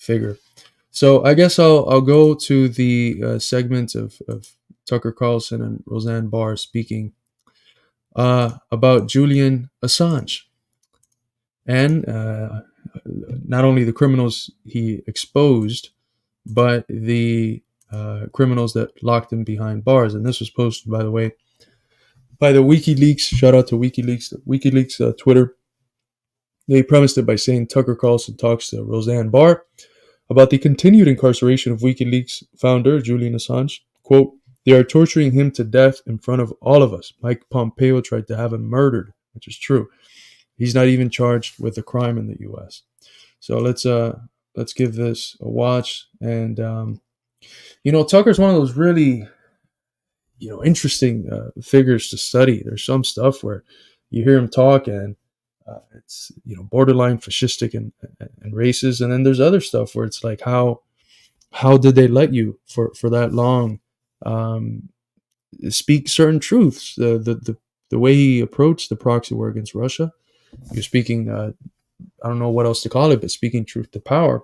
figure. So I guess I'll go to the segment of Tucker Carlson and Roseanne Barr speaking about Julian Assange and not only the criminals he exposed, but the criminals that locked him behind bars. And this was posted, by the way, by the WikiLeaks. Shout out to WikiLeaks. WikiLeaks Twitter. They premised it by saying Tucker Carlson talks to Roseanne Barr about the continued incarceration of WikiLeaks founder Julian Assange. Quote, they are torturing him to death in front of all of us. Mike Pompeo tried to have him murdered, which is true. He's not even charged with a crime in the U.S. So let's give this a watch. And Tucker's one of those really interesting figures to study. There's some stuff where you hear him talk and it's borderline fascistic and racist, and then there's other stuff where it's like how did they let you for that long speak certain truths? The way he approached the proxy war against Russia, you're speaking I don't know what else to call it, but speaking truth to power.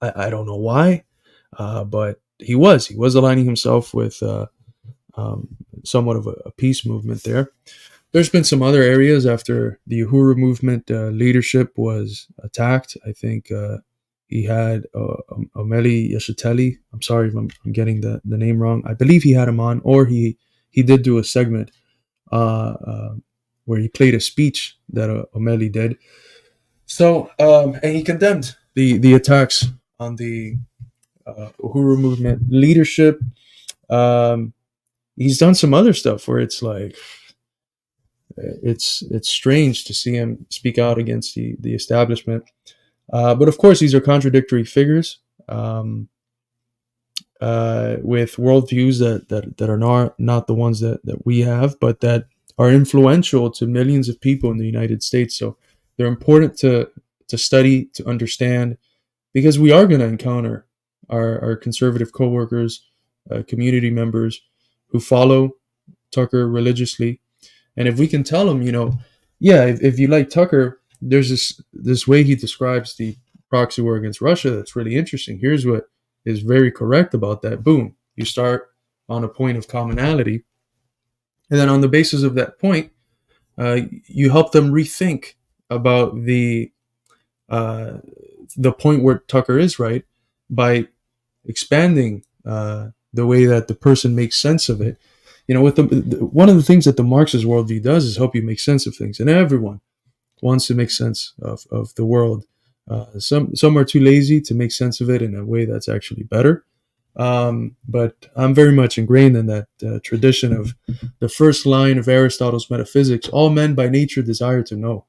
I don't know why, but he was aligning himself with somewhat of a peace movement there. There's been some other areas after the Uhuru movement leadership was attacked. I think he had Omeli Yeshiteli. I'm sorry if I'm getting the name wrong. I believe he had him on, or he did do a segment where he played a speech that Omeli did. So, and he condemned the attacks on the Uhuru movement leadership. He's done some other stuff where it's like, it's strange to see him speak out against the establishment. But of course, these are contradictory figures with worldviews that are not the ones that we have, but that are influential to millions of people in the United States. So they're important to study, to understand, because we are going to encounter our conservative coworkers, community members who follow Tucker religiously. And if we can tell them, if you like Tucker, there's this way he describes the proxy war against Russia that's really interesting. Here's what is very correct about that. Boom. You start on a point of commonality. And then on the basis of that point, you help them rethink about the point where Tucker is right by expanding the way that the person makes sense of it. With one of the things that the Marxist worldview does is help you make sense of things, and everyone wants to make sense of the world. Some are too lazy to make sense of it in a way that's actually better. But I'm very much ingrained in that tradition of the first line of Aristotle's Metaphysics: all men by nature desire to know.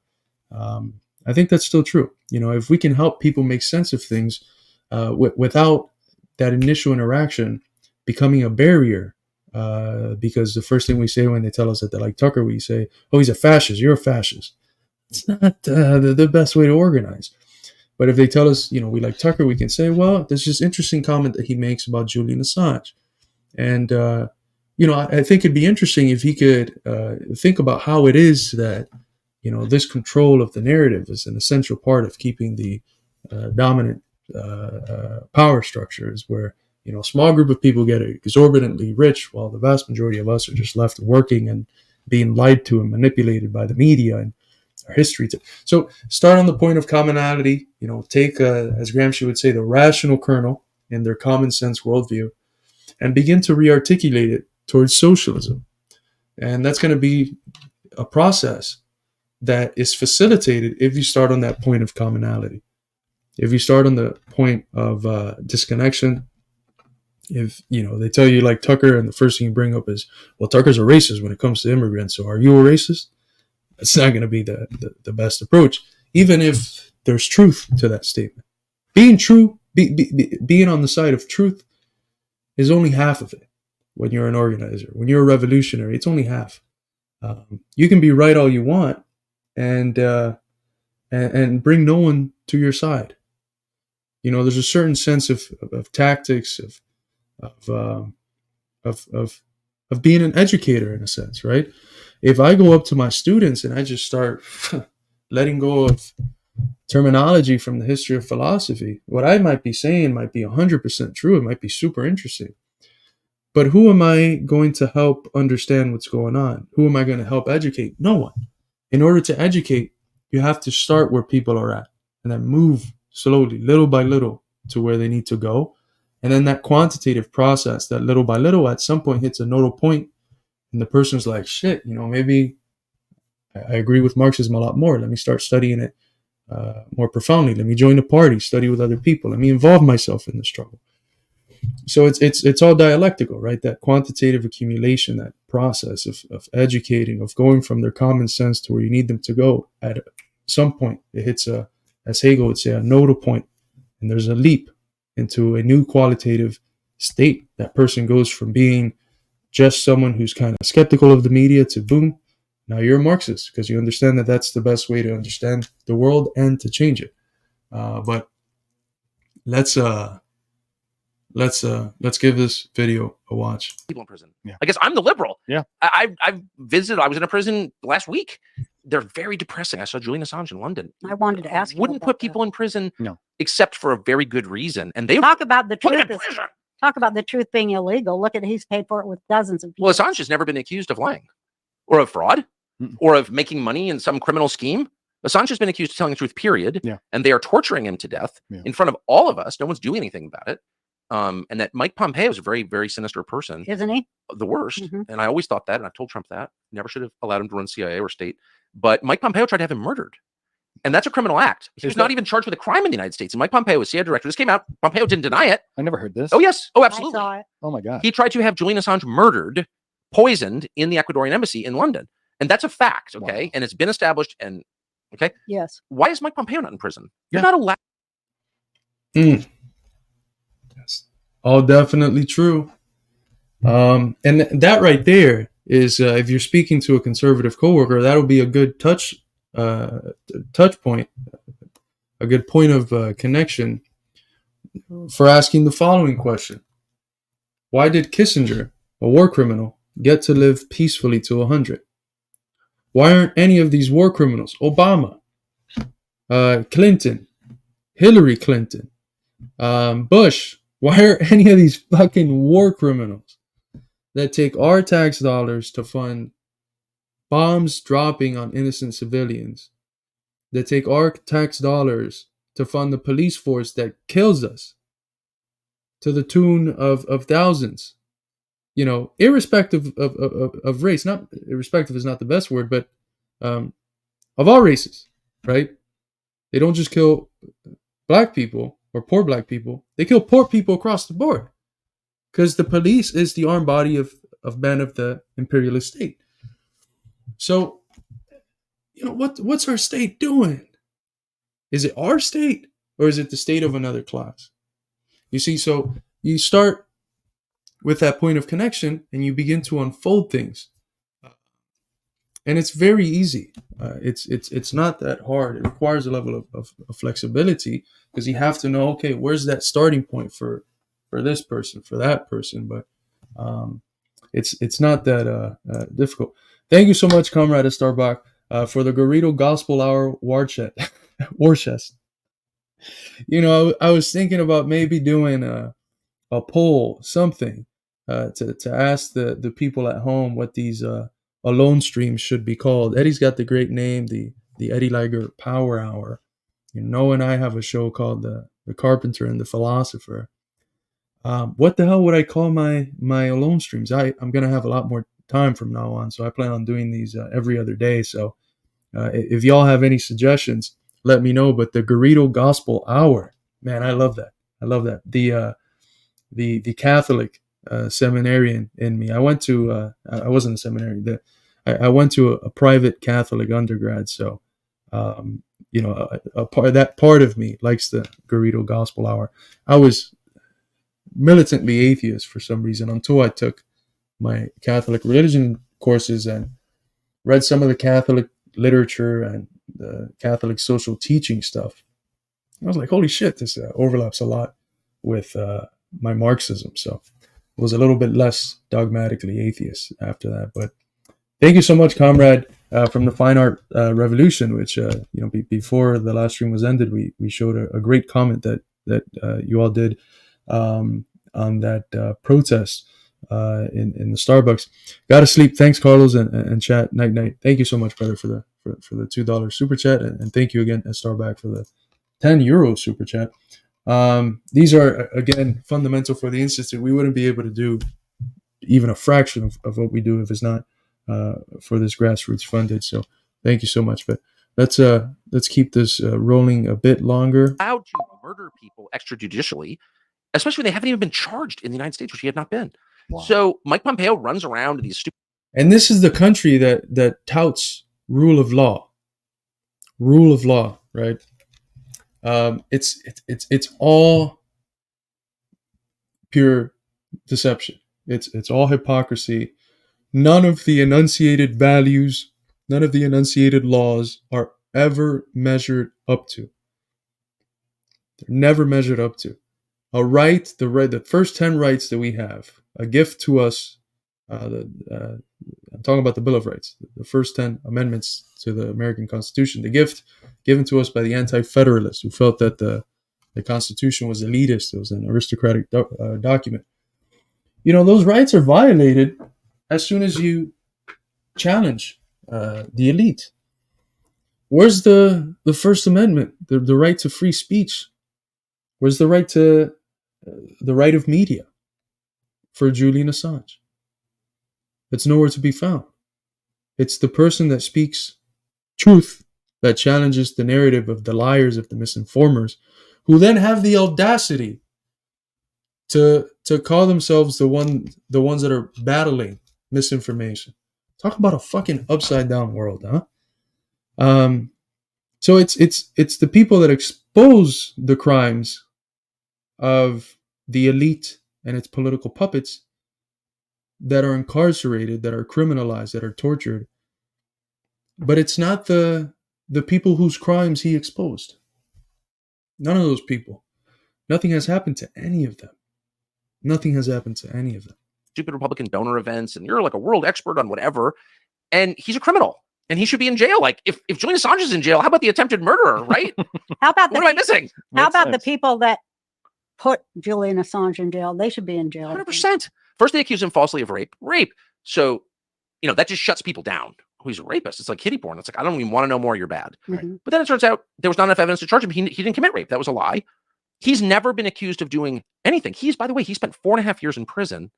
I think that's still true. If we can help people make sense of things without that initial interaction becoming a barrier, because the first thing we say when they tell us that they like Tucker, we say, "Oh, he's a fascist. You're a fascist." It's not the best way to organize. But if they tell us, we like Tucker, we can say, well, there's this interesting comment that he makes about Julian Assange. And, I think it'd be interesting if he could think about how it is that, this control of the narrative is an essential part of keeping the dominant power structures where, a small group of people get exorbitantly rich while the vast majority of us are just left working and being lied to and manipulated by the media and our history. So start on the point of commonality, take, as Gramsci would say, the rational kernel in their common sense worldview and begin to re-articulate it towards socialism. And that's going to be a process that is facilitated if you start on that point of commonality. If you start on the point of disconnection, if, they tell you like Tucker and the first thing you bring up is, well, Tucker's a racist when it comes to immigrants. So are you a racist? It's not going to be the best approach, even if there's truth to that statement. Being true, being on the side of truth is only half of it. When you're an organizer, when you're a revolutionary, it's only half. You can be right all you want and bring no one to your side. There's a certain sense of tactics, of being an educator in a sense, right? If I go up to my students and I just start letting go of terminology from the history of philosophy. What I might be saying might be 100% true. It might be super interesting. But who am I going to help understand what's going on? Who am I going to help educate? No one. In order to educate, you have to start where people are at and then move slowly, little by little, to where they need to go. And then that quantitative process, that little by little, at some point hits a nodal point, and the person's like, shit, maybe I agree with Marxism a lot more. Let me start studying it more profoundly. Let me join a party, study with other people. Let me involve myself in the struggle. So it's all dialectical, right? That quantitative accumulation, that process of educating, of going from their common sense to where you need them to go. At some point, it hits as Hegel would say, a nodal point, and there's a leap into a new qualitative state. That person goes from being just someone who's kind of skeptical of the media to boom, now you're a Marxist, because you understand that that's the best way to understand the world and to change it. But let's give this video a watch. People in prison. Yeah. I guess I'm the liberal. Yeah. I've visited. I was in a prison last week. They're very depressing. I saw Julian Assange in London. I wanted to ask. Wouldn't put people in prison, no, except for a very good reason. And they talk about the truth. Prison. Talk about the truth being illegal. Look at he's paid for it with dozens of people. Well, Assange has never been accused of lying, or of fraud, or of making money in some criminal scheme. Assange has been accused of telling the truth. Period. Yeah. And they are torturing him to death in front of all of us. No one's doing anything about it. And that Mike Pompeo is a very, very sinister person. Isn't he? The worst. And I always thought that, and I've told Trump that. Never should have allowed him to run CIA or state. But Mike Pompeo tried to have him murdered. And that's a criminal act. He was not even charged with a crime in the United States. And Mike Pompeo was CIA director. This came out. Pompeo didn't deny it. I never heard this. Oh, yes. Oh, absolutely. I saw it. Oh, my God. He tried to have Julian Assange murdered, poisoned in the Ecuadorian embassy in London. And that's a fact, okay? Wow. And it's been established. And, okay? Yes. Why is Mike Pompeo not in prison? You're not allowed. Yes. All definitely true. And that right there is, if you're speaking to a conservative coworker, that'll be a good touch point, a good point of connection for asking the following question. Why did Kissinger, a war criminal, get to live peacefully to 100? Why aren't any of these war criminals, Obama, Clinton, Hillary Clinton, Bush, why are any of these fucking war criminals that take our tax dollars to fund bombs dropping on innocent civilians, that take our tax dollars to fund the police force that kills us to the tune of thousands, irrespective of race, not irrespective is not the best word, but of all races, right? They don't just kill black people or poor black people, they kill poor people across the board, because the police is the armed body of men of the imperialist state. So, what's our state doing? Is it our state, or is it the state of another class? You see, so you start with that point of connection and you begin to unfold things. And it's very easy. It's not that hard. It requires a level of flexibility, because you have to know, okay, where's that starting point for this person, for that person. But it's not that difficult. Thank you so much, Comrade Starbach, for the Garrido Gospel Hour war chest. I was thinking about maybe doing a poll, something, to ask the people at home what these alone streams should be called. Eddie's got the great name, the Eddie Liger Power Hour. Noah and I have a show called the Carpenter and the Philosopher. What the hell would I call my alone streams? I'm gonna have a lot more time from now on, so I plan on doing these every other day. So if y'all have any suggestions, let me know. But the Garrido Gospel Hour, man, I love that. The Catholic seminarian in me. I went to I wasn't a seminary. I went to a private Catholic undergrad, so that part of me likes the Garrido Gospel Hour. I was militantly atheist for some reason until I took my Catholic religion courses and read some of the Catholic literature and the Catholic social teaching stuff. I was like, holy shit, this overlaps a lot with my Marxism. So it was a little bit less dogmatically atheist after that. But thank you so much, comrade. from the fine art revolution, which before the last stream was ended, we showed a great comment that you all did on that protest in the Starbucks. Gotta sleep. Thanks, Carlos and chat. Night. Thank you so much, brother, for the $2 super chat, and thank you again, Starback, for the €10 super chat. These are again fundamental for the Institute. We wouldn't be able to do even a fraction of what we do if it's not for this grassroots funded. So thank you so much. But let's keep this rolling a bit longer. Allowed to murder people extrajudicially, especially when they haven't even been charged in the United States, which he had not been. Wow. So Mike Pompeo runs around these stupid. And this is the country that touts rule of law, right? It's all pure deception. It's all hypocrisy. None of the enunciated values, none of the enunciated laws are ever measured up to. They're never measured up to. A right, the first 10 rights that we have, a gift to us. I'm talking about the Bill of Rights, the first 10 amendments to the American Constitution, the gift given to us by the anti-federalists who felt that the Constitution was elitist. It was an aristocratic document. Those rights are violated as soon as you challenge the elite. Where's the First Amendment, the right to free speech? Where's the right of media for Julian Assange? It's nowhere to be found. It's the person that speaks truth that challenges the narrative of the liars, of the misinformers, who then have the audacity to call themselves the ones that are battling misinformation. Talk about a fucking upside down world, huh? So it's the people that expose the crimes of the elite and its political puppets that are incarcerated, that are criminalized, that are tortured. But it's not the people whose crimes he exposed. None of those people. Nothing has happened to any of them. Nothing has happened to any of them. Stupid Republican donor events, and you're like a world expert on whatever, and he's a criminal, and he should be in jail. Like, if Julian Assange is in jail, how about the attempted murderer, right? How about what am I missing? How about the people that put Julian Assange in jail? They should be in jail. 100%. First, they accuse him falsely of rape. So, that just shuts people down. Oh, he's a rapist. It's like kiddie porn. It's like, I don't even want to know more. You're bad. Mm-hmm. But then it turns out there was not enough evidence to charge him. He didn't commit rape. That was a lie. He's never been accused of doing anything. By the way, he spent 4.5 years in prison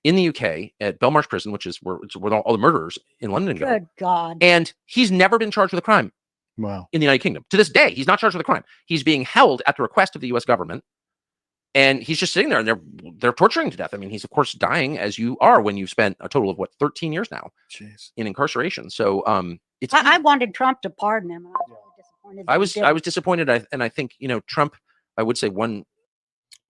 in the UK at Belmarsh Prison, which is where all the murderers in London go. Good God. And he's never been charged with a crime. Wow. In the United Kingdom. To this day, he's not charged with a crime. He's being held at the request of the US government. And he's just sitting there, and they're torturing to death. I mean, he's, of course, dying, as you are when you've spent a total of, 13 years now in incarceration. So I wanted Trump to pardon him. And I was I was disappointed. And I think, Trump, I would say one.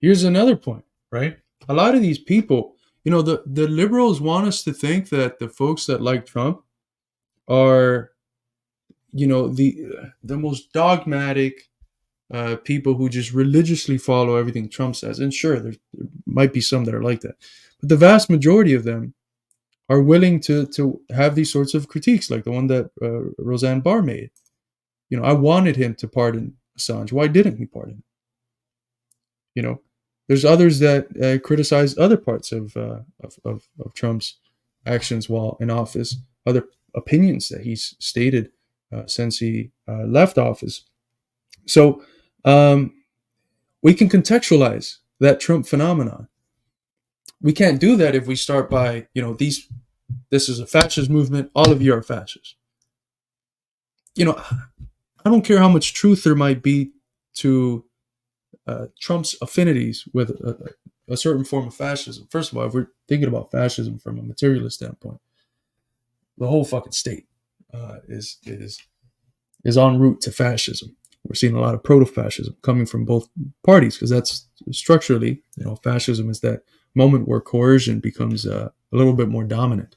Here's another point, right? A lot of these people, the liberals want us to think that the folks that like Trump are, the most dogmatic people who just religiously follow everything Trump says. And sure, there might be some that are like that. But the vast majority of them are willing to have these sorts of critiques, like the one that Roseanne Barr made. I wanted him to pardon Assange. Why didn't he pardon him? There's others that criticize other parts of Trump's actions while in office, other opinions that he's stated since he left office. So we can contextualize that Trump phenomenon. We can't do that if we start by, this is a fascist movement. All of you are fascists. I don't care how much truth there might be to Trump's affinities with a certain form of fascism. First of all, if we're thinking about fascism from a materialist standpoint, the whole fucking state is en route to fascism. We're seeing a lot of proto-fascism coming from both parties, because that's structurally, fascism is that moment where coercion becomes a little bit more dominant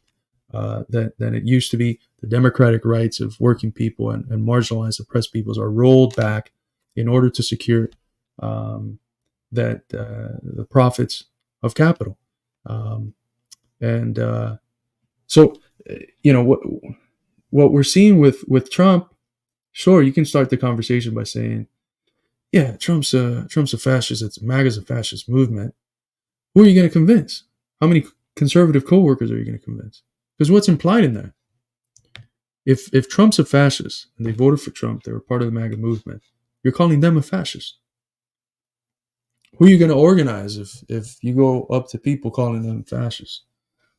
than it used to be. The democratic rights of working people and marginalized, oppressed peoples are rolled back in order to secure the profits of capital. So, what we're seeing with Trump, sure, you can start the conversation by saying, yeah, Trump's a fascist. It's MAGA's a fascist movement. Who are you going to convince? How many conservative co-workers are you going to convince? Because what's implied in that? If Trump's a fascist and they voted for Trump, they were part of the MAGA movement, you're calling them a fascist. Who are you going to organize if you go up to people calling them fascists?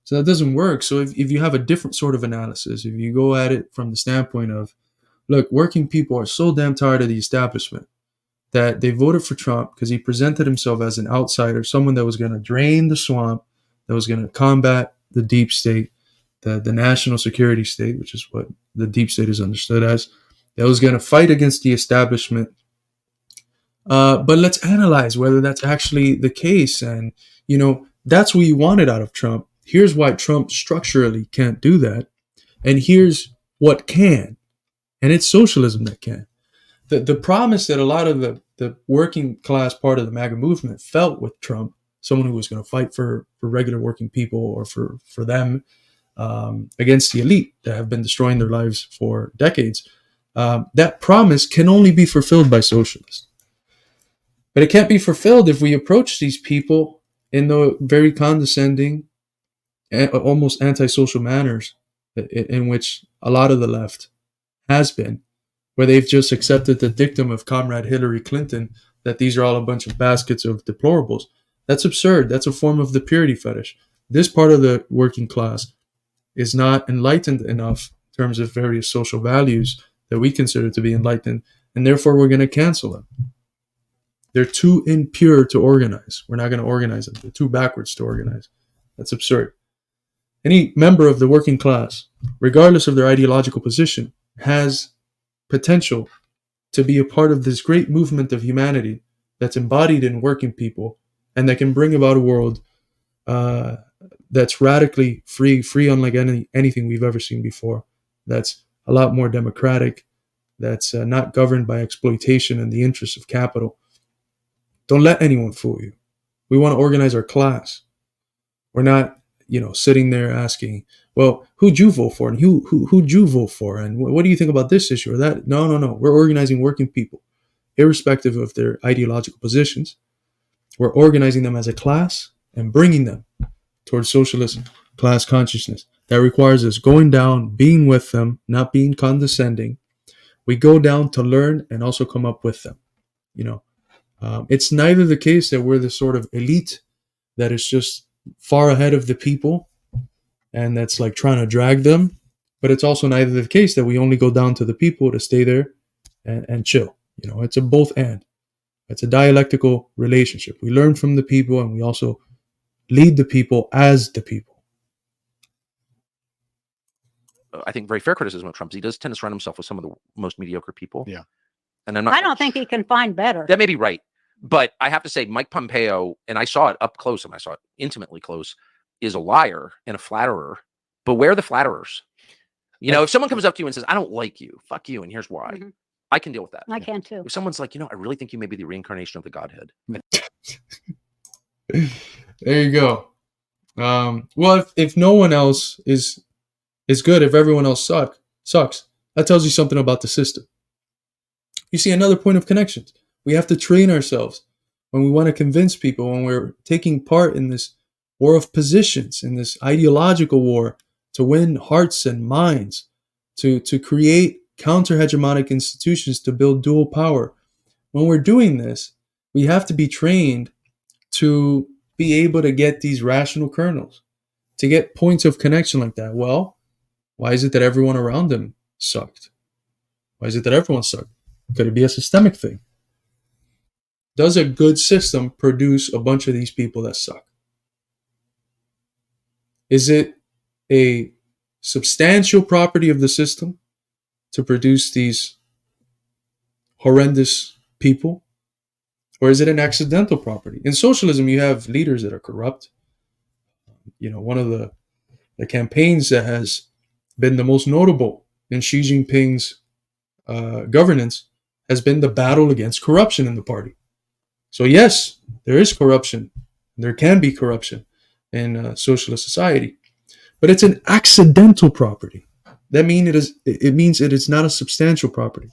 So that doesn't work. So if you have a different sort of analysis, if you go at it from the standpoint of, look, working people are so damn tired of the establishment that they voted for Trump because he presented himself as an outsider, someone that was going to drain the swamp, that was going to combat the deep state, the national security state, which is what the deep state is understood as, that was going to fight against the establishment. But let's analyze whether that's actually the case. And, that's what you wanted out of Trump. Here's why Trump structurally can't do that. And here's what can. And it's socialism that can. The promise that a lot of the working class part of the MAGA movement felt with Trump, someone who was going to fight for regular working people or for them against the elite that have been destroying their lives for decades, that promise can only be fulfilled by socialists. But it can't be fulfilled if we approach these people in the very condescending, almost antisocial manners in which a lot of the left has been, where they've just accepted the dictum of Comrade Hillary Clinton that these are all a bunch of baskets of deplorables. That's absurd. That's a form of the purity fetish. This part of the working class is not enlightened enough in terms of various social values that we consider to be enlightened, and therefore we're going to cancel them. They're too impure to organize. We're not going to organize them. They're too backwards to organize. That's absurd. Any member of the working class, regardless of their ideological position, has potential to be a part of this great movement of humanity that's embodied in working people and that can bring about a world that's radically free unlike anything we've ever seen before, that's a lot more democratic, that's not governed by exploitation and the interests of capital. Don't let anyone fool you. We want to organize our class. We're not, sitting there asking, well, who'd you vote for? And who'd you vote for? And what do you think about this issue or that? No. We're organizing working people, irrespective of their ideological positions. We're organizing them as a class and bringing them towards socialist class consciousness. That requires us going down, being with them, not being condescending. We go down to learn and also come up with them. It's neither the case that we're the sort of elite that is just far ahead of the people and that's like trying to drag them, but it's also neither the case that we only go down to the people to stay there and chill. It's a both and. It's a dialectical relationship. We learn from the people and we also lead the people as the people. I think very fair criticism of Trump. He does tend to surround himself with some of the most mediocre people. Yeah. And I don't think he can find better. That may be right. But I have to say, Mike Pompeo, and I saw it up close and I saw it intimately close, is a liar and a flatterer. Beware the flatterers. If someone comes up to you and says, I don't like you, fuck you, and here's why, I can deal with that. I can too. If someone's like, I really think you may be the reincarnation of the Godhead. There you go. Well, if no one else is good, if everyone else sucks, that tells you something about the system. You see another point of connections. We have to train ourselves when we want to convince people, when we're taking part in this war of positions, in this ideological war to win hearts and minds, to create counter-hegemonic institutions to build dual power. When we're doing this, we have to be trained to be able to get these rational kernels, to get points of connection like that. Well, why is it that everyone around them sucked? Why is it that everyone sucked? Could it be a systemic thing? Does a good system produce a bunch of these people that suck? Is it a substantial property of the system to produce these horrendous people? Or is it an accidental property? In socialism, you have leaders that are corrupt. One of the campaigns that has been the most notable in Xi Jinping's governance has been the battle against corruption in the party. So yes, there is corruption. There can be corruption in socialist society, but it's an accidental property. That means it is not a substantial property.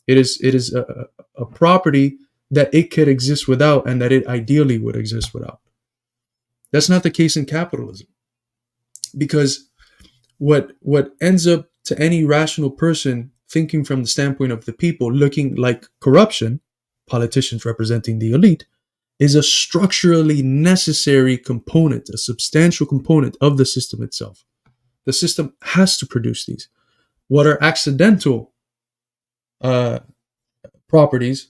It is a property that it could exist without, and that it ideally would exist without. That's not the case in capitalism, because what ends up to any rational person thinking from the standpoint of the people looking like corruption, politicians representing the elite, is a structurally necessary component, a substantial component of the system itself. The system has to produce these. What are accidental uh, properties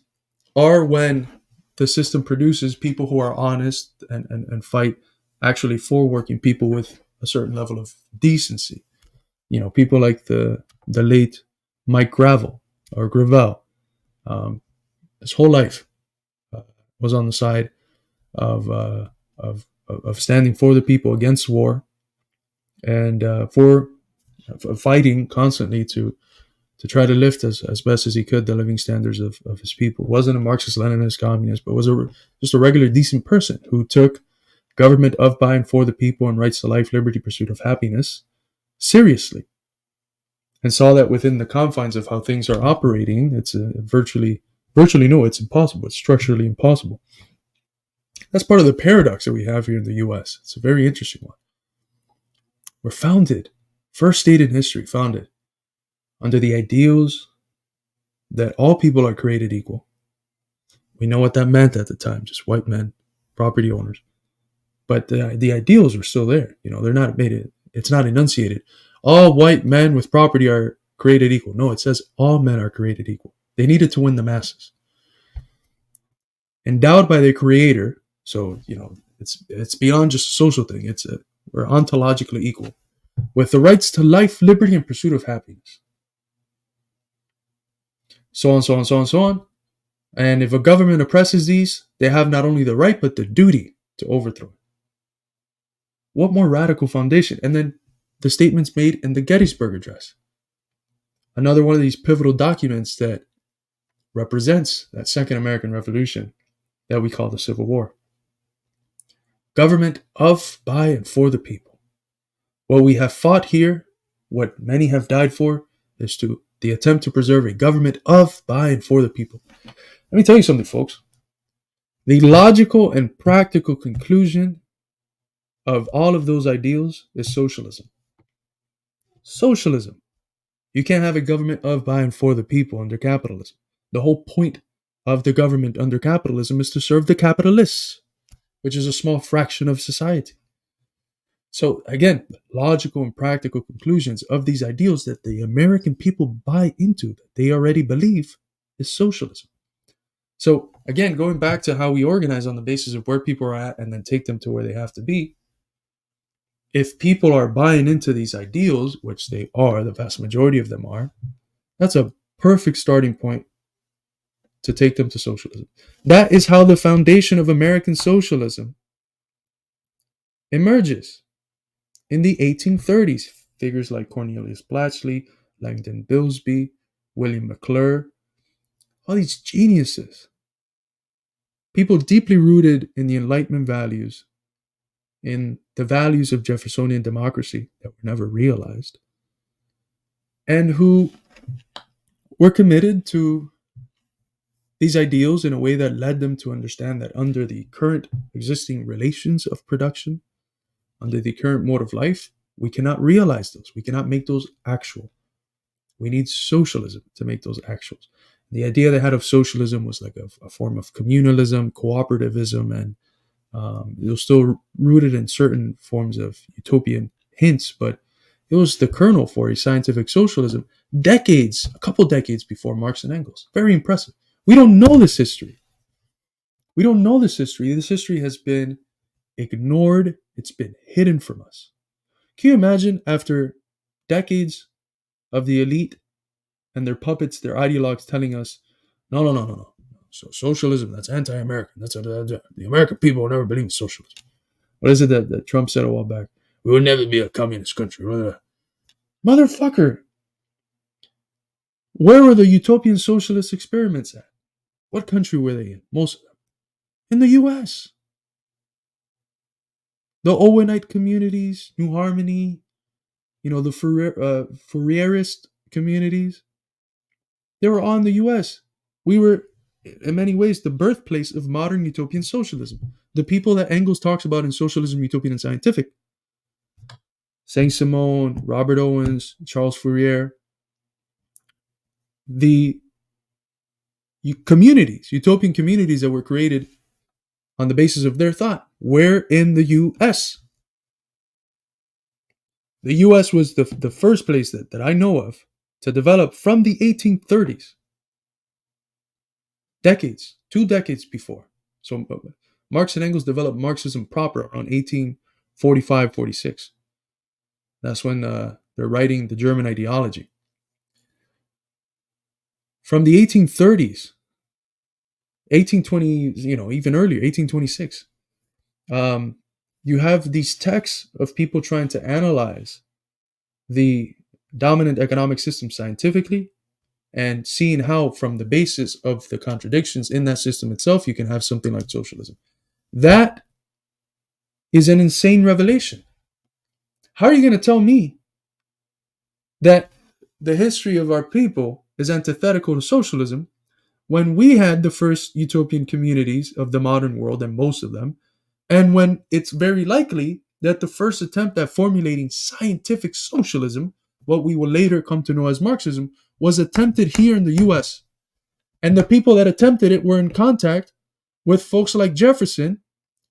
are when the system produces people who are honest and fight actually for working people with a certain level of decency. People like the late Mike Gravel. Um, his whole life was on the side of, of standing for the people against war, and for fighting constantly to try to lift as best as he could the living standards of his people. Wasn't a Marxist, Leninist, communist, but was just a regular decent person who took government of, by, and for the people and rights to life, liberty, pursuit of happiness seriously, and saw that within the confines of how things are operating, it's virtually no, it's impossible. It's structurally impossible. That's part of the paradox that we have here in the U.S. It's a very interesting one. We're founded, first state in history, founded under the ideals that all people are created equal. We know what that meant at the time, just white men, property owners. But the ideals were still there. They're not made it's not enunciated. All white men with property are created equal. No, it says all men are created equal. They needed to win the masses. Endowed by their creator, so it's beyond just a social thing. We're ontologically equal, with the rights to life, liberty, and pursuit of happiness. So on, so on, so on, so on. And if a government oppresses these, they have not only the right, but the duty to overthrow it. What more radical foundation? And then the statements made in the Gettysburg Address. Another one of these pivotal documents that represents that Second American Revolution that we call the Civil War. Government of, by, and for the people. What we have fought here, what many have died for, is the attempt to preserve a government of, by, and for the people. Let me tell you something, folks. The logical and practical conclusion of all of those ideals is socialism. Socialism. You can't have a government of, by, and for the people under capitalism. The whole point of the government under capitalism is to serve the capitalists, which is a small fraction of society. So again, logical and practical conclusions of these ideals that the American people buy into, that they already believe, is socialism. So again, going back to how we organize on the basis of where people are at and then take them to where they have to be, if people are buying into these ideals, which they are, the vast majority of them are, that's a perfect starting point to take them to socialism. That is how the foundation of American socialism emerges. In the 1830s, figures like Cornelius Blatchley, Langdon Billsby, William McClure, all these geniuses, people deeply rooted in the Enlightenment values, in the values of Jeffersonian democracy that were never realized, and who were committed to these ideals in a way that led them to understand that under the current existing relations of production, under the current mode of life, we cannot realize those. We cannot make those actual. We need socialism to make those actuals. The idea they had of socialism was like a form of communalism, cooperativism, and it was still rooted in certain forms of utopian hints, but it was the kernel for a scientific socialism a couple decades before Marx and Engels. Very impressive. We don't know this history. This history has been ignored. It's been hidden from us. Can you imagine, after decades of the elite and their puppets, their ideologues telling us, no. So socialism, that's anti-American. The American people will never believe in socialism. What is it that Trump said a while back? We will never be a communist country. Motherfucker. Where were the utopian socialist experiments at? What country were they in? Most of them. In the U.S. The Owenite communities, New Harmony, the Fourierist communities, they were all in the US. We were, in many ways, the birthplace of modern utopian socialism. The people that Engels talks about in Socialism, Utopian, and Scientific, Saint-Simon, Robert Owens, Charles Fourier, the communities, utopian communities that were created on the basis of their thought, were in the US. The US was the first place that I know of to develop from the 1830s. Decades, 2 decades before. So Marx and Engels developed Marxism proper around 1845, 46. That's when they're writing the German ideology. From the 1830s, 1820, even earlier, 1826, you have these texts of people trying to analyze the dominant economic system scientifically and seeing how, from the basis of the contradictions in that system itself, you can have something like socialism. That is an insane revelation. How are you going to tell me that the history of our people is antithetical to socialism when we had the first utopian communities of the modern world, and most of them, and when it's very likely that the first attempt at formulating scientific socialism, what we will later come to know as Marxism, was attempted here in the US. And the people that attempted it were in contact with folks like Jefferson,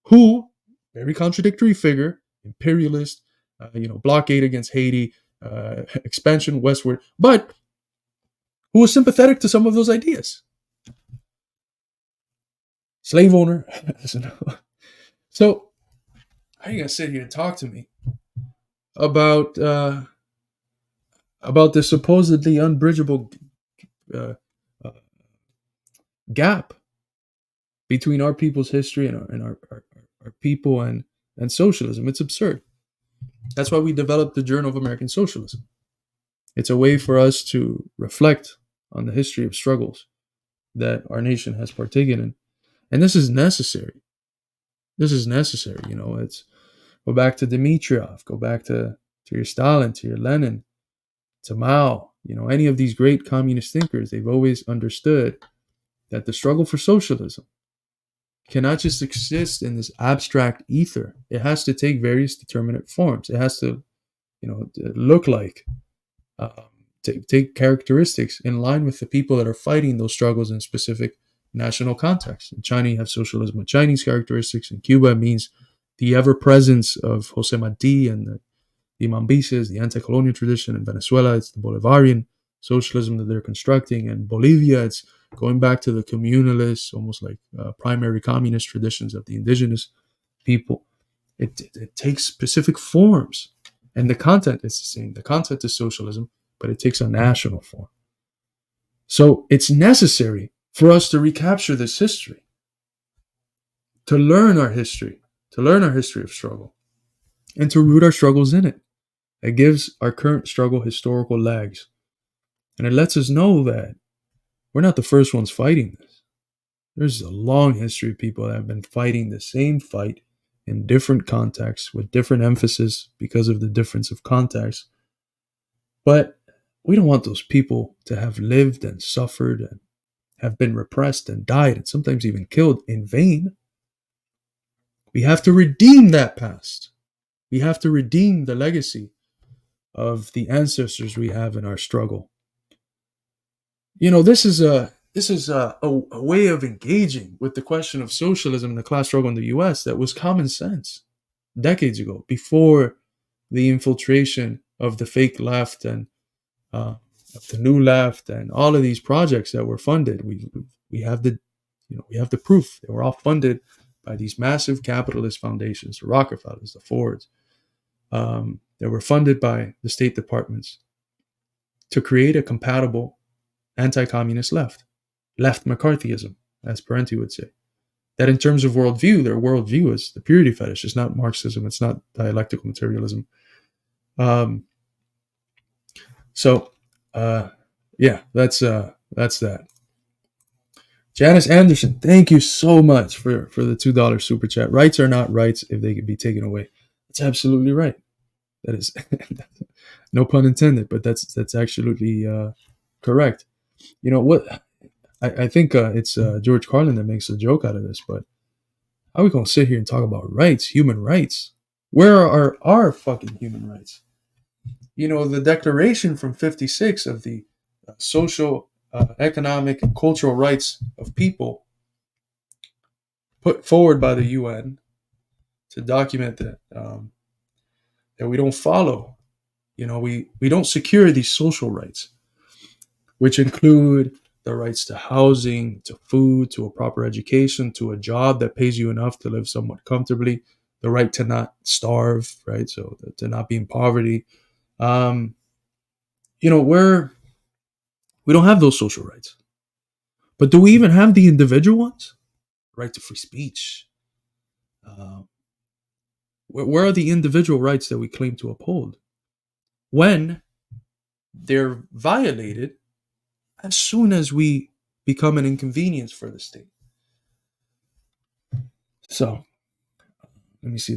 who, very contradictory figure, imperialist, blockade against Haiti, expansion westward, but who was sympathetic to some of those ideas. Slave owner. So, how are you going to sit here and talk to me about the supposedly unbridgeable gap between our people's history and our people and socialism? It's absurd. That's why we developed the Journal of American Socialism. It's a way for us to reflect on the history of struggles that our nation has partaken in. And this is necessary. It's go back to Dimitrov, go back to your Stalin, to your Lenin, to Mao, any of these great communist thinkers. They've always understood that the struggle for socialism cannot just exist in this abstract ether. It has to take various determinate forms. It has to, look like, take characteristics in line with the people that are fighting those struggles in specific national contexts. In China, you have socialism with Chinese characteristics. In Cuba, it means the ever-presence of Jose Marti and the Imambisas, the anti-colonial tradition. In Venezuela, it's the Bolivarian socialism that they're constructing. And Bolivia, it's going back to the communalist, almost like primary communist traditions of the indigenous people. It takes specific forms, and the content is the same. The content is socialism, but it takes a national form. So it's necessary for us to recapture this history, to learn our history of struggle, and to root our struggles in it. It gives our current struggle historical legs. And it lets us know that we're not the first ones fighting this. There's a long history of people that have been fighting the same fight in different contexts with different emphasis because of the difference of context. But we don't want those people to have lived and suffered and have been repressed and died and sometimes even killed in vain. We have to redeem that past. We have to redeem the legacy of the ancestors we have in our struggle. This is a way of engaging with the question of socialism and the class struggle in the US that was common sense decades ago, before the infiltration of the fake left and of the new left and all of these projects that were funded. We have the proof. They were all funded by these massive capitalist foundations, the Rockefellers, the Fords. They were funded by the State Departments to create a compatible anti-communist left McCarthyism, as Parenti would say. That in terms of worldview, their worldview is the purity fetish. It's not Marxism. It's not dialectical materialism. That's that. Janice Anderson, thank you so much for the $2 super chat. Rights are not rights if they could be taken away. That's absolutely right. That is No pun intended, but that's absolutely correct. You know what? I think it's George Carlin that makes a joke out of this, but how are we gonna sit here and talk about rights, human rights? Where are our fucking human rights? You know, the Declaration from '56 of the social, economic, and cultural rights of people put forward by the UN to document that we don't follow. You know, we don't secure these social rights, which include the rights to housing, to food, to a proper education, to a job that pays you enough to live somewhat comfortably, the right to not starve, right? So to not be in poverty. Um, you know, we don't have those social rights. But do we even have the individual ones? Right to free speech. Uh, where are the individual rights that we claim to uphold? When they're violated as soon as we become an inconvenience for the state. So, let me see.